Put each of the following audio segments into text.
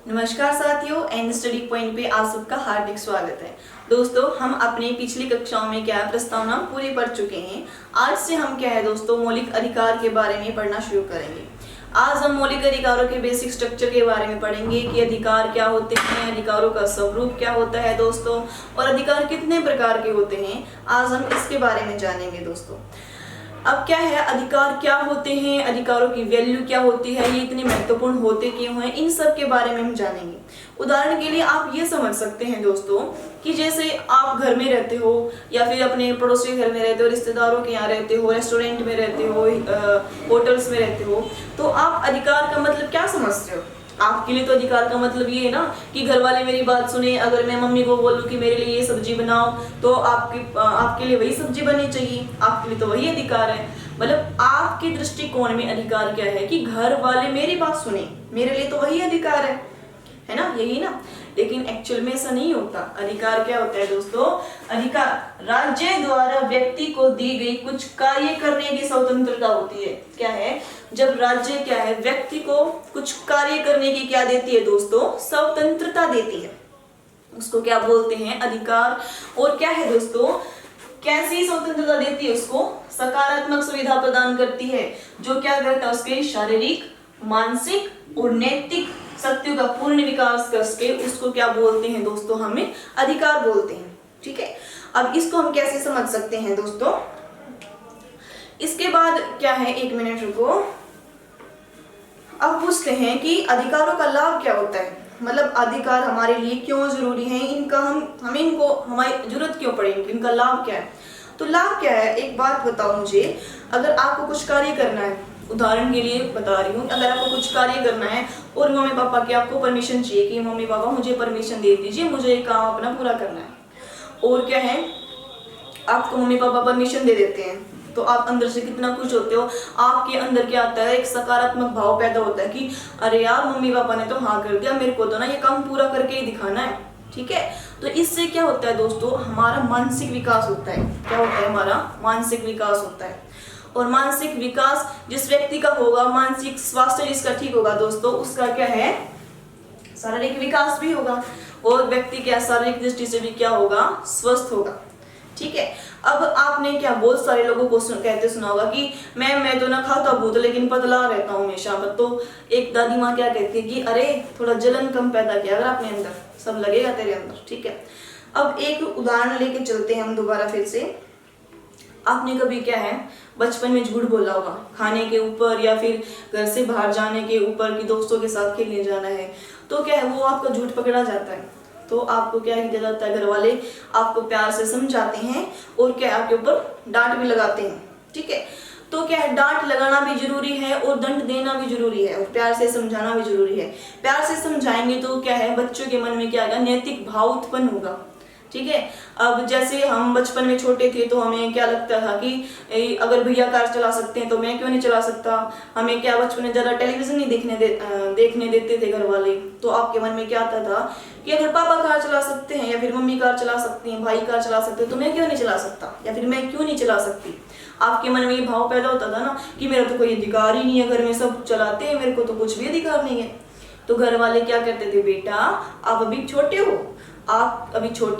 नमस्कार साथियों, and study point पे आप सबका हार्दिक स्वागत है। दोस्तों, हम अपने पिछली कक्षाओं में क्या प्रस्तावना पूरी पढ़ चुके हैं। आज से हम क्या है दोस्तों, मौलिक अधिकार के बारे में पढ़ना शुरू करेंगे। आज हम मौलिक अधिकारों के बेसिक स्ट्रक्चर के बारे में पढ़ेंगे कि अधिकार क्या होते हैं, अधिकारों का स्वरूप क्या होता है दोस्तों, और अधिकार कितने प्रकार के होते हैं। आज हम इसके बारे में जानेंगे दोस्तों। अब क्या है, अधिकार क्या होते हैं, अधिकारों की वैल्यू क्या होती है, ये इतने महत्वपूर्ण होते क्यों हैं, इन सब के बारे में हम जानेंगे। उदाहरण के लिए आप ये समझ सकते हैं दोस्तों कि जैसे आप घर में रहते हो या फिर अपने पड़ोसी के घर में रहते हो, रिश्तेदारों के यहाँ रहते हो, रेस्टोरेंट में रहते हो, होटल्स में रहते हो, तो आप अधिकार का मतलब क्या समझते हो। आपके लिए तो अधिकार का मतलब ये है ना कि घर वाले मेरी बात सुने। अगर मैं मम्मी को बोलूं कि मेरे लिए ये सब्जी बनाओ तो आपके लिए वही सब्जी बननी चाहिए, आपके लिए तो वही अधिकार है। मतलब आपके दृष्टिकोण में अधिकार क्या है कि घर वाले मेरी बात सुने, मेरे लिए तो वही अधिकार है ना, यही ना। लेकिन एक्चुअल में ऐसा नहीं होता। अधिकार क्या होता है दोस्तों, अधिकार राज्य द्वारा व्यक्ति को दी गई कुछ कार्य करने की स्वतंत्रता होती है। क्या है, जब राज्य क्या है व्यक्ति को कुछ कार्य करने की क्या देती है दोस्तों, स्वतंत्रता देती है, उसको क्या बोलते हैं, अधिकार। और क्या है दोस्तों, कैसी स्वतंत्रता देती है, उसको सकारात्मक सुविधा प्रदान करती है, जो क्या करता है उसके शारीरिक, मानसिक और नैतिक शक्तियों का पूर्ण विकास करके उसको क्या बोलते हैं दोस्तों, हमें अधिकार बोलते हैं। ठीक है, अब इसको हम कैसे समझ सकते हैं दोस्तों। इसके बाद क्या है, एक मिनट रुको। अब पूछते हैं कि अधिकारों का लाभ क्या होता है, मतलब अधिकार हमारे लिए क्यों जरूरी है, इनका हमें इनको हमारी जरूरत क्यों पड़ेगी, इनका लाभ क्या है। तो लाभ क्या है, एक बात बताओ मुझे। अगर आपको कुछ कार्य करना है, उदाहरण के लिए बता रही हूँ, अगर आपको कुछ कार्य करना है और मम्मी पापा की आपको परमिशन चाहिए कि मम्मी पापा मुझे परमिशन दे दीजिए, मुझे ये काम अपना पूरा करना है, और क्या है आपको मम्मी पापा परमिशन दे देते हैं, तो आप अंदर से कितना खुश होते हो। आपके अंदर क्या आता है, एक सकारात्मक भाव पैदा होता है कि अरे यार मम्मी पापा ने तो हाँ कर दिया, मेरे को तो ना ये काम पूरा करके ही दिखाना है। ठीक है, तो इससे क्या होता है दोस्तों, हमारा मानसिक विकास होता है। क्या होता है, हमारा मानसिक विकास होता है। और मानसिक विकास जिस व्यक्ति का होगा, मानसिक स्वास्थ्य जिसका ठीक होगा दोस्तों, उसका क्या है, शारीरिक विकास भी होगा, और व्यक्ति क्या शारीरिक दृष्टि से भी क्या होगा, स्वस्थ होगा। ठीक है, अब आपने क्या बहुत सारे लोगों को कहते सुना होगा कि मैं तो ना खाता भूत लेकिन पतला रहता हूँ हमेशा। तो एक दादी माँ क्या कहती है कि अरे थोड़ा जलन कम पैदा किया अगर अपने अंदर, सब लगेगा तेरे अंदर। ठीक है, अब एक उदाहरण लेके चलते हैं हम दोबारा फिर से। आपने कभी क्या है बचपन में झूठ बोला होगा, खाने के ऊपर या फिर घर से बाहर जाने के ऊपर कि दोस्तों के साथ खेलने जाना है, तो क्या है वो आपका झूठ पकड़ा जाता है, तो आपको क्या किया जाता है, घर वाले आपको प्यार से समझाते हैं और क्या आपके ऊपर डांट भी लगाते हैं। ठीक है, तो क्या है, डांट लगाना भी जरूरी है और दंड देना भी जरूरी है और प्यार से समझाना भी जरूरी है। प्यार से समझाएंगे तो क्या है, बच्चों के मन में क्या आएगा, नैतिक भाव उत्पन्न होगा। ठीक है, अब जैसे हम बचपन में छोटे थे तो हमें क्या लगता था कि अगर भैया कार चला सकते हैं तो मैं क्यों नहीं चला सकता। हमें क्या बचपन में ज्यादा टेलीविजन नहीं देखने देते थे घर वाले, तो आपके मन में क्या आता था कि अगर पापा कार चला सकते हैं या फिर मम्मी कार चला सकती हैं, भाई कार चला सकते हैं, तो मैं क्यों नहीं चला सकता, या फिर मैं क्यों नहीं चला सकती। आपके मन में ये भाव पैदा होता था ना कि मेरा तो कोई अधिकार ही नहीं है, घर में सब चलाते हैं, मेरे को तो कुछ भी अधिकार नहीं है। तो घर वाले क्या कहते थे, बेटा आप अभी छोटे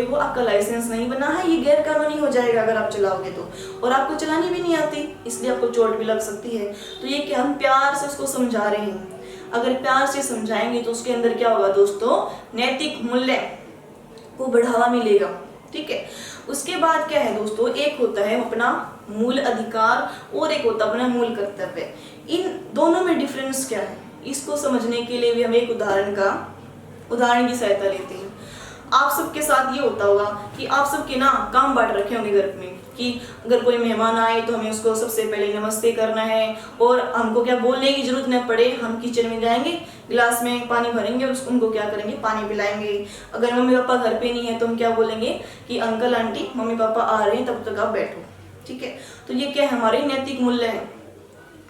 हो, आपका लाइसेंस नहीं बना है, ये गैर कानूनी हो जाएगा अगर आप चलाओगे तो, और आपको चलानी भी नहीं आती, इसलिए आपको चोट भी लग सकती है। तो ये क्या हम प्यार से उसको समझा रहे हैं। अगर प्यार से समझाएंगे तो उसके अंदर क्या होगा दोस्तों, नैतिक मूल्य को बढ़ावा मिलेगा। ठीक है, उसके बाद क्या है दोस्तों, एक होता है अपना मूल अधिकार और एक होता है अपना मूल कर्तव्य। इन दोनों में डिफरेंस क्या है, इसको समझने के लिए भी हम एक उदाहरण की सहायता लेते हैं। आप सबके साथ ये होता होगा कि आप सबके ना काम बांट रखे होंगे घर में कि अगर कोई मेहमान आए तो हमें उसको सबसे पहले नमस्ते करना है, और हमको क्या बोलने की जरूरत न पड़े, हम किचन में जाएंगे, गिलास में पानी भरेंगे और उनको क्या करेंगे, पानी पिलाएंगे। अगर मम्मी पापा घर पे नहीं है तो हम क्या बोलेंगे कि अंकल आंटी मम्मी पापा आ रहे हैं, तब तक आप बैठो। ठीक है, तो ये क्या है, हमारे नैतिक मूल्य है।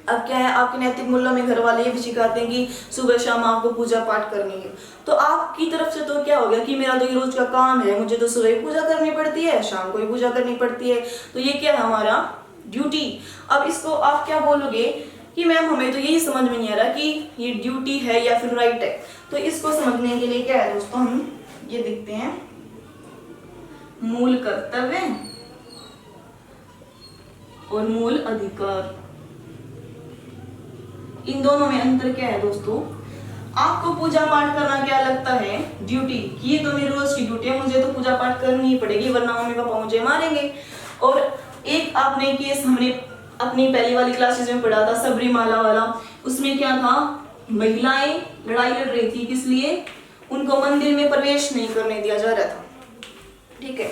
अब क्या है, आपके नैतिक मूल्यों में घर वाले ये भी सिखाते हैं कि सुबह शाम आपको पूजा पाठ करनी है। तो आपकी तरफ से तो क्या हो गया कि मेरा तो ये रोज का काम है, मुझे तो सुबह पूजा करनी पड़ती है, शाम को ही पूजा करनी पड़ती है, तो ये क्या है हमारा ड्यूटी। अब इसको आप क्या बोलोगे कि मैम हमें तो यही समझ में नहीं आ रहा कि ये ड्यूटी है या फिर राइट है। तो इसको समझने के लिए क्या है दोस्तों, हम ये देखते हैं मूल कर्तव्य और मूल अधिकार। इन दोनों में अंतर क्या है दोस्तों? आपको पूजा पाठ करना क्या लगता है? ड्यूटी, कि ये तो मेरी रोज की ड्यूटी है, मुझे तो पूजा पाठ करनी ही पड़ेगी वरना मम्मी पापा मुझे मारेंगे। और एक आपने केस हमने अपनी पहली वाली क्लासेस में पढ़ा था, सबरीमाला वाला। उसमें क्या था, महिलाएं लड़ाई लड़ रही थी, किस लिए? उनको मंदिर में प्रवेश नहीं करने दिया जा रहा था, ठीक है।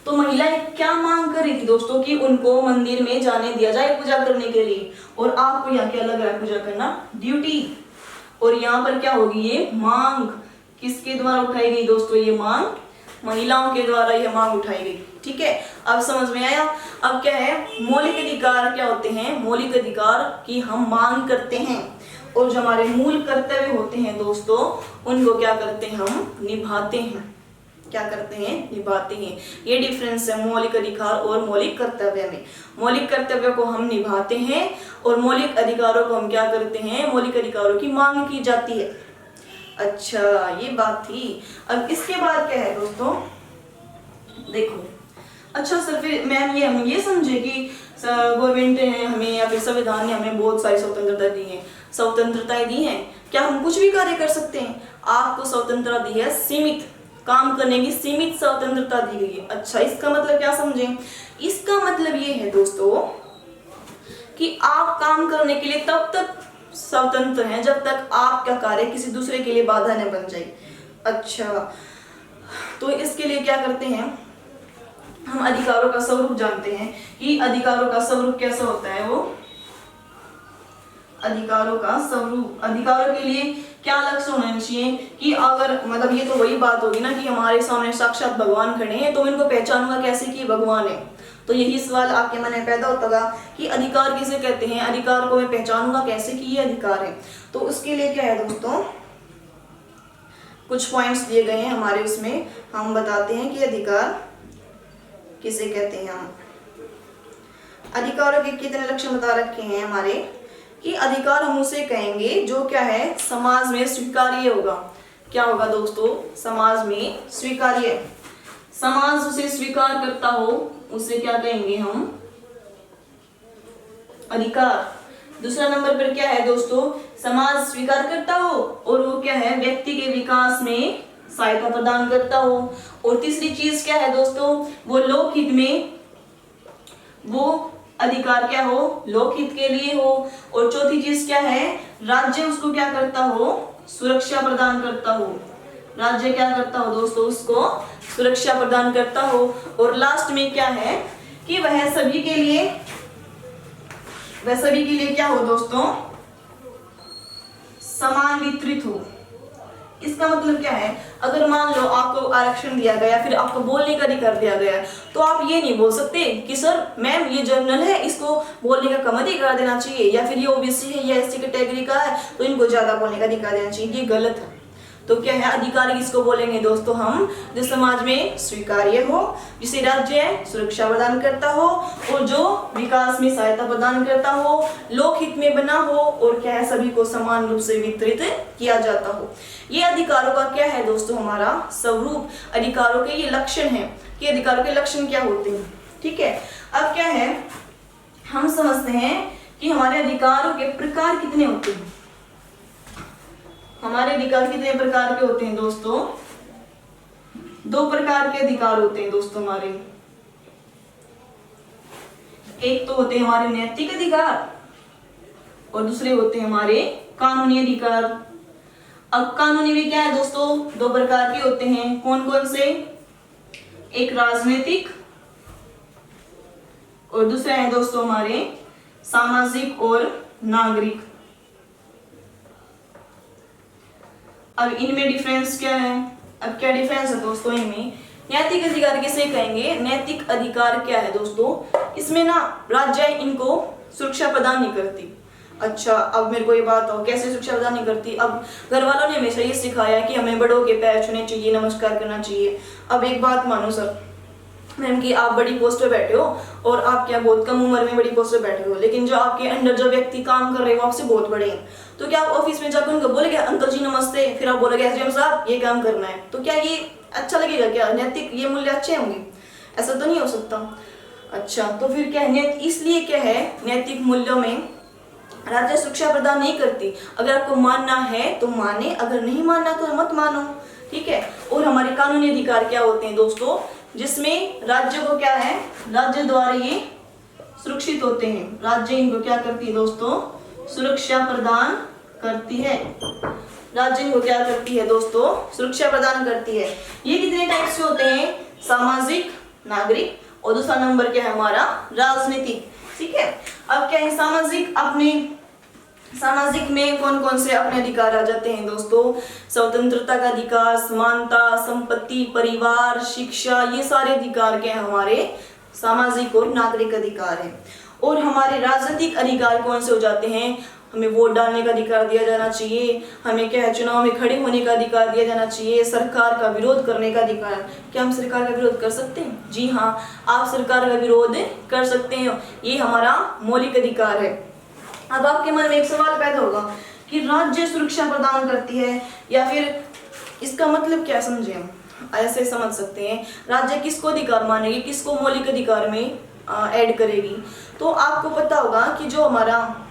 तो महिलाएं क्या मांग कर रही थी दोस्तों, कि उनको मंदिर में जाने दिया जाए पूजा करने के लिए। और आपको यहाँ क्या लग रहा है, पूजा करना ड्यूटी। और यहाँ पर क्या होगी, ये मांग किसके द्वारा उठाई गई दोस्तों? ये मांग महिलाओं के द्वारा ये मांग उठाई गई, ठीक है। अब समझ में आया? अब क्या है, मौलिक अधिकार क्या होते हैं? मौलिक अधिकार की हम मांग करते हैं, और जो हमारे मूल कर्तव्य होते हैं दोस्तों, उनको क्या करते हैं, हम निभाते हैं। क्या करते हैं? निभाते हैं। ये डिफरेंस है मौलिक अधिकार और मौलिक कर्तव्य में। मौलिक कर्तव्य को हम निभाते हैं और मौलिक अधिकारों को हम क्या करते हैं? मौलिक अधिकारों की मांग की जाती है। अच्छा, ये बात थी। अब इसके बाद क्या है दोस्तों, देखो। अच्छा सर, फिर मैम ये हम ये समझे कि गवर्नमेंट ने हमें या फिर संविधान ने हमें बहुत सारी स्वतंत्रता दी है, स्वतंत्रताएं दी हैं, क्या हम कुछ भी कार्य कर सकते हैं? आपको स्वतंत्रता दी है, सीमित काम करने की सीमित स्वतंत्रता दी गई है। अच्छा, इसका मतलब क्या समझें? इसका मतलब ये है दोस्तों कि आप काम करने के लिए तब तक स्वतंत्र हैं जब तक आपका कार्य किसी दूसरे के लिए बाधा न बन जाए। अच्छा, तो इसके लिए क्या करते हैं, हम अधिकारों का स्वरूप जानते हैं कि अधिकारों का स्वरूप कैसा होता है। वो अधिकारों का स्वरूप, अधिकारों के लिए क्या लक्ष्य होना चाहिए कि अगर मतलब ये तो वही बात होगी ना कि हमारे सामने साक्षात भगवान खड़े हैं, तो इनको पहचानूंगा कैसे कि भगवान है? तो यही सवाल आपके मन में पैदा होता होगा कि अधिकार किसे कहते हैं, अधिकार को मैं पहचानूंगा कैसे कि ये अधिकार है। तो उसके लिए क्या है दोस्तों, कुछ पॉइंट्स दिए गए हैं हमारे उसमें, हम बताते हैं कि अधिकार किसे कहते हैं। हम अधिकारों के कितने लक्षण बता रखे हैं हमारे, कि अधिकार हम उसे कहेंगे जो क्या है, समाज में स्वीकार्य होगा। क्या होगा दोस्तों? समाज में स्वीकार्य, समाज उसे स्वीकार करता हो, उसे क्या कहेंगे हम? अधिकार। दूसरा नंबर पर क्या है दोस्तों, समाज स्वीकार करता हो और वो क्या है, व्यक्ति के विकास में सहायता प्रदान करता हो। और तीसरी चीज क्या है दोस्तों, वो लोकहित में, वो अधिकार क्या हो, लोकहित के लिए हो। और चौथी चीज क्या है, राज्य उसको क्या करता हो, सुरक्षा प्रदान करता हो। राज्य क्या करता हो दोस्तों, उसको सुरक्षा प्रदान करता हो। और लास्ट में क्या है कि वह सभी के लिए क्या हो दोस्तों, समान वितरित हो। इसका मतलब क्या है, अगर मान लो आपको आरक्षण दिया गया, फिर आपको बोलने का अधिकार दिया गया, तो आप ये नहीं बोल सकते कि सर मैम ये जनरल है, इसको बोलने का कम अधिकार देना चाहिए, या फिर ये ओबीसी है या एससी कैटेगरी का है तो इनको ज्यादा बोलने का अधिकार देना चाहिए। ये गलत है। तो क्या है, अधिकार किसको बोलेंगे दोस्तों हम, जो समाज में स्वीकार्य हो, जिसे राज्य सुरक्षा प्रदान करता हो और जो विकास में सहायता प्रदान करता हो, लोकहित में बना हो और क्या है, सभी को समान रूप से वितरित किया जाता हो। ये अधिकारों का क्या है दोस्तों, हमारा स्वरूप। अधिकारों के ये लक्षण है कि अधिकारों के लक्षण क्या होते हैं, ठीक है। अब क्या है, हम समझते हैं कि हमारे अधिकारों के प्रकार कितने होते हैं। हमारे अधिकार कितने प्रकार के होते हैं दोस्तों? 2 प्रकार के अधिकार होते हैं दोस्तों हमारे। एक तो होते हैं हमारे नैतिक अधिकार और दूसरे होते हैं हमारे कानूनी अधिकार। अब कानूनी भी क्या है दोस्तों, 2 प्रकार के होते हैं। कौन कौन से? एक राजनीतिक और दूसरा है दोस्तों हमारे सामाजिक और नागरिक। अब इनमें डिफरेंस क्या है? अब क्या डिफरेंस है दोस्तों इनमें? नैतिक अधिकार किसे कहेंगे? नैतिक अधिकार क्या है दोस्तों, इसमें ना राज्य इनको सुरक्षा प्रदान नहीं करती। अच्छा, अब मेरे को ये बात हो, कैसे सुरक्षा प्रदान नहीं करती? अब घर वालों ने हमेशा ये सिखाया कि हमें बड़ों के पैर छूने चाहिए, नमस्कार करना चाहिए। अब एक बात मानो सर, मैम कि आप बड़ी पोस्ट पे बैठे हो और आप क्या बहुत कम उम्र में बड़ी पोस्ट पे बैठे हो, लेकिन जो आपके अंडर जो व्यक्ति काम कर रहे हैं वो आपसे बहुत बड़े हैं, तो क्या आप ऑफिस में जाकर उनको बोलेंगे अंकल जी नमस्ते, फिर आप बोलोगे एसडीएम साहब ये काम करना है, तो क्या ये अच्छा लगेगा? क्या नैतिक ये मूल्य अच्छे होंगे? ऐसा तो नहीं हो सकता। अच्छा, तो फिर क्या है, इसलिए क्या है, नैतिक मूल्यों में राज्य सुरक्षा प्रदान नहीं करती। अगर आपको मानना है तो माने, अगर नहीं मानना तो मत मानो, ठीक है। और हमारे कानूनी अधिकार क्या होते हैं दोस्तों, जिसमें राज्य को क्या है, राज्य द्वारा ये सुरक्षित होते हैं। राज्य इनको क्या करती है दोस्तों, सुरक्षा प्रदान करती है। राज्य इनको क्या करती है दोस्तों, सुरक्षा प्रदान करती है। ये कितने टाइप्स के होते हैं, सामाजिक, नागरिक, और दूसरा नंबर क्या है हमारा, राजनीतिक, ठीक है। अब क्या है सामाजिक, अपने सामाजिक में कौन कौन से अपने अधिकार आ जाते हैं दोस्तों, स्वतंत्रता का अधिकार, समानता, संपत्ति, परिवार, शिक्षा, ये सारे अधिकार क्या है हमारे सामाजिक और नागरिक अधिकार है। और हमारे राजनीतिक अधिकार कौन से हो जाते हैं, हमें वोट डालने का अधिकार दिया जाना चाहिए, हमें क्या है चुनाव में खड़े होने का अधिकार दिया जाना चाहिए, सरकार का विरोध करने का अधिकार। क्या हम सरकार का विरोध कर सकते हैं? जी हाँ, आप सरकार का विरोध कर सकते हैं, ये हमारा मौलिक अधिकार है। अब आपके मन में एक सवाल पैदा होगा कि राज्य सुरक्षा प्रदान करती है, या फिर इसका मतलब क्या समझे हम? ऐसे समझ सकते हैं, राज्य किसको अधिकार मानेगी, किसको मौलिक अधिकार में ऐड करेगी। तो आपको पता होगा कि जो हमारा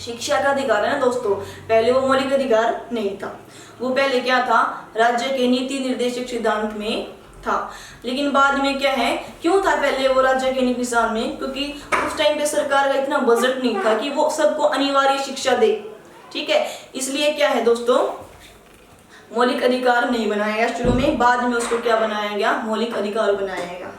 शिक्षा का अधिकार है ना दोस्तों, पहले वो मौलिक अधिकार नहीं था, वो पहले क्या था, राज्य के नीति निर्देशक सिद्धांत में था। लेकिन बाद में क्या है, क्यों था पहले वो राज्य के नीति सिद्धांत में, क्योंकि उस टाइम पे सरकार का इतना बजट नहीं था कि वो सबको अनिवार्य शिक्षा दे, ठीक है। इसलिए क्या है दोस्तों, मौलिक अधिकार नहीं बनाया गया शुरू में, बाद में उसको क्या बनाया गया, मौलिक अधिकार बनाया गया।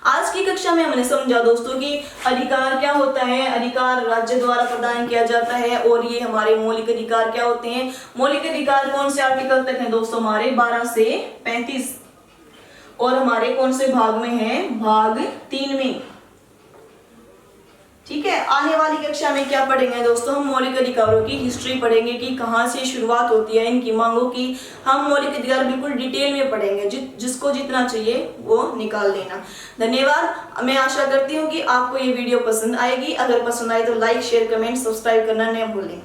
आज की कक्षा में हमने समझा दोस्तों कि अधिकार क्या होता है, अधिकार राज्य द्वारा प्रदान किया जाता है, और ये हमारे मौलिक अधिकार क्या होते हैं। मौलिक अधिकार कौन से आर्टिकल तक हैं दोस्तों, हमारे 12 से 35, और हमारे कौन से भाग में है, भाग 3 में, ठीक है। आने वाली कक्षा में क्या पढ़ेंगे दोस्तों, हम मौलिक अधिकारों की हिस्ट्री पढ़ेंगे कि कहाँ से शुरुआत होती है इनकी मांगों की। हम मौलिक अधिकार बिल्कुल डिटेल में पढ़ेंगे, जिसको जितना चाहिए वो निकाल लेना। धन्यवाद। मैं आशा करती हूँ कि आपको ये वीडियो पसंद आएगी। अगर पसंद आए तो लाइक, शेयर, कमेंट, सब्सक्राइब करना न भूलें।